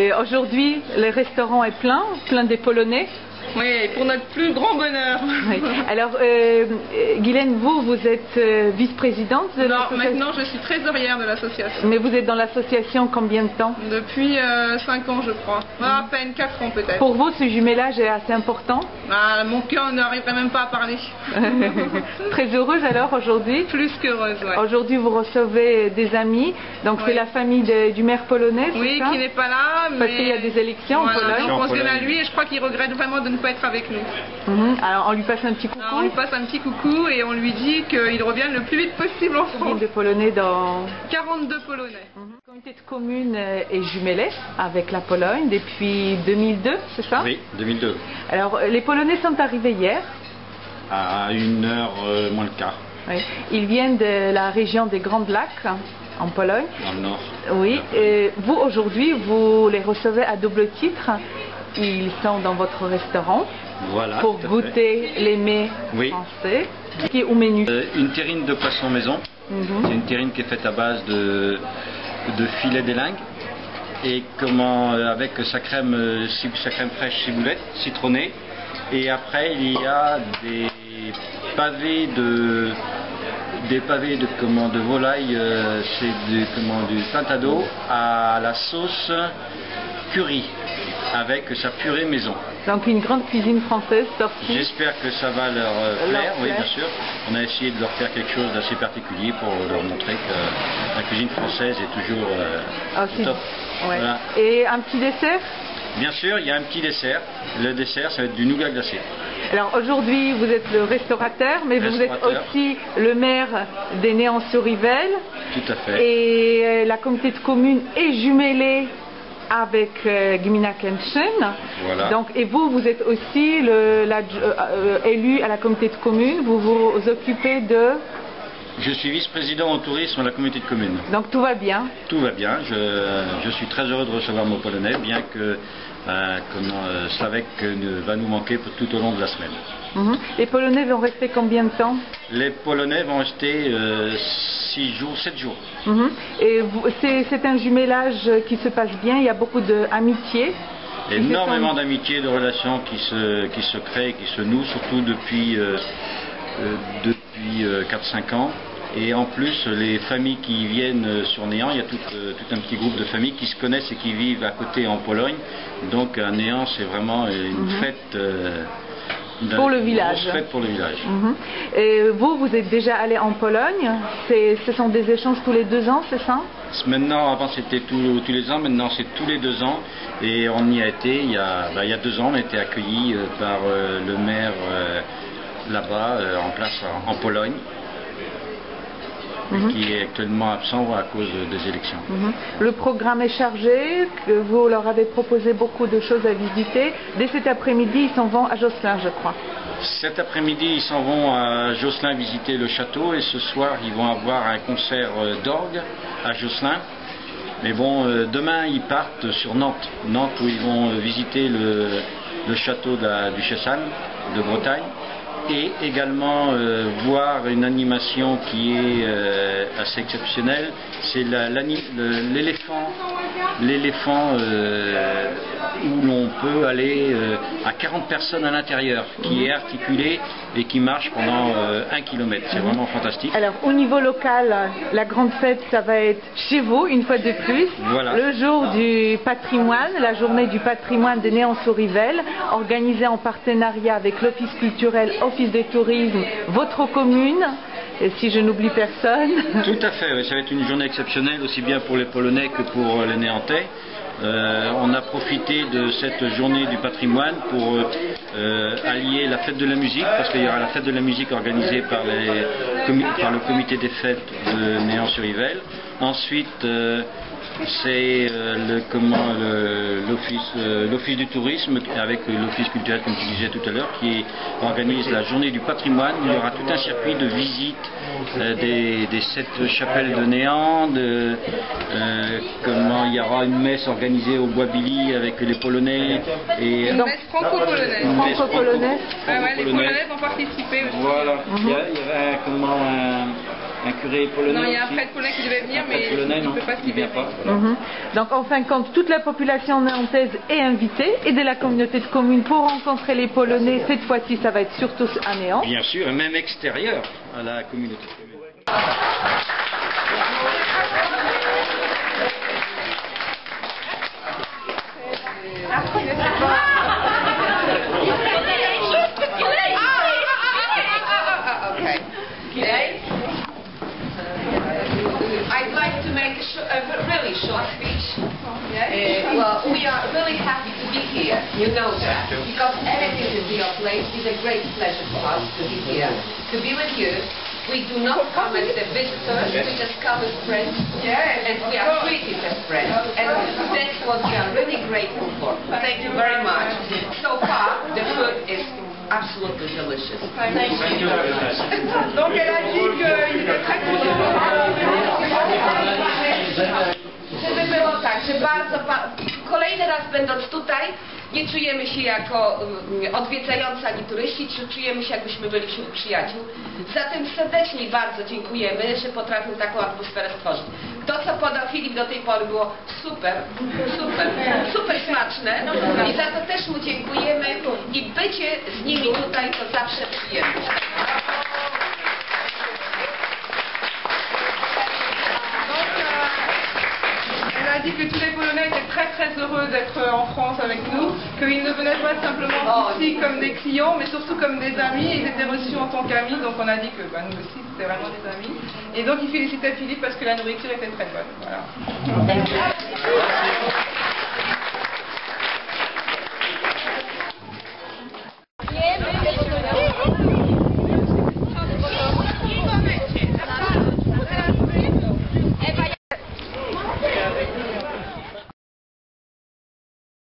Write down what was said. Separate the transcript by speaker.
Speaker 1: Et aujourd'hui, le restaurant est plein des Polonais.
Speaker 2: Oui, et pour notre plus grand bonheur.
Speaker 1: Oui. Alors, Guylaine, vous êtes vice-présidente de l'association?
Speaker 2: Non, maintenant je suis trésorière de l'association.
Speaker 1: Mais vous êtes dans l'association combien de temps?
Speaker 2: Depuis 5 ans, je crois. À peine 4 ans peut-être.
Speaker 1: Pour vous, ce jumelage est assez important?
Speaker 2: Mon cœur n'arriverait même pas à parler.
Speaker 1: Très heureuse alors aujourd'hui?
Speaker 2: Plus qu'heureuse, oui.
Speaker 1: Aujourd'hui, vous recevez des amis. Donc, c'est la famille du maire polonais,
Speaker 2: oui,
Speaker 1: ça?
Speaker 2: qui n'est pas là.
Speaker 1: Parce qu'il y a des élections en Pologne.
Speaker 2: Donc on se vient à lui et je crois qu'il regrette vraiment de ne pas être avec nous.
Speaker 1: Alors, on lui passe un petit coucou.
Speaker 2: Alors, on lui passe un petit coucou et on lui dit qu'il revienne le plus vite possible en France.
Speaker 1: Combien de Polonais dans...
Speaker 2: 42 Polonais.
Speaker 1: Le comité de commune est jumelé avec la Pologne depuis 2002, c'est ça?
Speaker 3: Oui, 2002.
Speaker 1: Alors, les Polonais sont arrivés hier.
Speaker 3: À 1h moins le quart.
Speaker 1: Oui. Ils viennent de la région des Grands Lacs, en Pologne.
Speaker 3: Dans le nord.
Speaker 1: Oui. Et vous, aujourd'hui, vous les recevez à double titre. Ils sont dans votre restaurant.
Speaker 3: Voilà,
Speaker 1: pour goûter les mets français. Qui est au menu?
Speaker 3: Une terrine de poisson maison. C'est une terrine qui est faite à base de filet d'élingue et avec sa crème fraîche ciboulette, citronnée. Et après il y a des pavés de volaille, c'est du pintado à la sauce curry avec sa purée maison.
Speaker 1: Donc une grande cuisine française sortie.
Speaker 3: J'espère que ça va leur plaire, oui bien sûr. On a essayé de leur faire quelque chose d'assez particulier pour leur montrer que la cuisine française est toujours top.
Speaker 1: Ouais.
Speaker 3: Voilà.
Speaker 1: Et un petit dessert?
Speaker 3: Bien sûr, il y a un petit dessert. Le dessert, ça va être du nougat glacé.
Speaker 1: Alors aujourd'hui, vous êtes le restaurateur, mais vous êtes aussi le maire des Néants-sur-Yvel.
Speaker 3: Tout à fait.
Speaker 1: Et la communauté de communes est jumelée avec Gmina Kętrzyn.
Speaker 3: Voilà.
Speaker 1: Donc, et vous êtes aussi élu à la communauté de communes. Vous vous occupez de...
Speaker 3: Je suis vice-président au tourisme à la communauté de communes.
Speaker 1: Donc tout va bien?
Speaker 3: Tout va bien. Je suis très heureux de recevoir nos Polonais, bien que Slavek va nous manquer tout au long de la semaine.
Speaker 1: Les Polonais vont rester combien de temps? Les
Speaker 3: Polonais vont rester 6 jours, 7 jours.
Speaker 1: Et c'est un jumelage qui se passe bien, il y a beaucoup d'amitié.
Speaker 3: Énormément d'amitié, de relations qui se créent, qui se nouent, surtout depuis 4-5 ans. Et en plus, les familles qui viennent sur Néant, il y a tout un petit groupe de familles qui se connaissent et qui vivent à côté en Pologne. Donc à Néant, c'est vraiment une fête
Speaker 1: pour le village.
Speaker 3: Une grosse fête pour le village.
Speaker 1: Et vous êtes déjà allé en Pologne? Ce sont des échanges tous les 2 ans, c'est ça?
Speaker 3: Maintenant, avant c'était tous les ans, maintenant c'est tous les 2 ans. Et on y a été, il y a 2 ans, on a été accueillis par le maire là-bas, en place en Pologne. Qui est actuellement absent à cause des élections.
Speaker 1: Le programme est chargé, vous leur avez proposé beaucoup de choses à visiter. Dès cet après-midi, ils s'en vont à Josselin, je crois.
Speaker 3: Cet après-midi, ils s'en vont à Josselin visiter le château et ce soir, ils vont avoir un concert d'orgue à Josselin. Mais bon, demain, ils partent sur Nantes. Nantes où ils vont visiter le château du Chessan de Bretagne. Et également voir une animation qui est assez exceptionnelle, c'est l'éléphant où l'on peut aller à 40 personnes à l'intérieur, qui est articulé et qui marche pendant 1 km. C'est vraiment fantastique.
Speaker 1: Alors au niveau local, la grande fête, ça va être chez vous, une fois de plus.
Speaker 3: Voilà.
Speaker 1: Le jour du patrimoine, la journée du patrimoine de Néants-sur-Yvel, organisée en partenariat avec l'Office culturel, Office de tourisme, votre commune, et si je n'oublie personne.
Speaker 3: Tout à fait, oui, ça va être une journée exceptionnelle aussi bien pour les Polonais que pour les Néantais. On a profité de cette journée du patrimoine pour allier la fête de la musique, parce qu'il y aura la fête de la musique organisée par le comité des fêtes de Néants-sur-Yvel. Ensuite, c'est l'office du tourisme avec l'office culturel, comme tu disais tout à l'heure, qui organise la journée du patrimoine. Il y aura tout un circuit de visite des 7 chapelles de Néant, il y aura une messe organisée au Bois Billy avec les Polonais.
Speaker 2: Et une messe franco-polonaise.
Speaker 1: Franco-polonaise.
Speaker 2: Les Polonais vont participer aussi.
Speaker 3: Voilà. Il y avait un curé polonais.
Speaker 2: Non, il y a un
Speaker 3: aussi.
Speaker 2: prêtre polonais qui devait venir,
Speaker 3: Un prêtre
Speaker 2: mais
Speaker 3: polonais,
Speaker 2: il ne
Speaker 3: non,
Speaker 2: peut pas se
Speaker 3: il vient
Speaker 2: libérer.
Speaker 3: pas. Voilà.
Speaker 1: Donc en fin de compte, toute la population nantaise est invitée et de la communauté de communes pour rencontrer les Polonais. Cette fois-ci, ça va être surtout à Néant.
Speaker 3: Bien sûr, et même extérieur à la communauté de communes.
Speaker 4: Okay. I'd like to make a really short speech. Well, we are really happy to be here, you know that, because anything in your place is a great pleasure for us to be here, to be with you. We do not come as the visitors, we just come as friends, and we are treated as friends, and that's what we are really grateful for. Thank you very much. So far, the food is absolutely delicious. Thank you very much.
Speaker 2: Donc elle a dit qu'il était très content.
Speaker 4: Żeby było tak, że kolejny raz będąc tutaj, nie czujemy się jako odwiedzający ani turyści, czy czujemy się jakbyśmy byli wśród przyjaciół. Zatem serdecznie i bardzo dziękujemy, że potrafił taką atmosferę stworzyć. To, co podał Filip do tej pory, było super, super, super smaczne i za to też mu dziękujemy i bycie z nimi tutaj to zawsze przyjemność.
Speaker 2: Elle a dit que tous les Polonais étaient très très heureux d'être en France avec nous, qu'ils ne venaient pas simplement ici comme des clients, mais surtout comme des amis, ils étaient reçus en tant qu'amis, donc on a dit que nous aussi c'était vraiment des amis. Et donc il félicitait Philippe parce que la nourriture était très bonne. Voilà.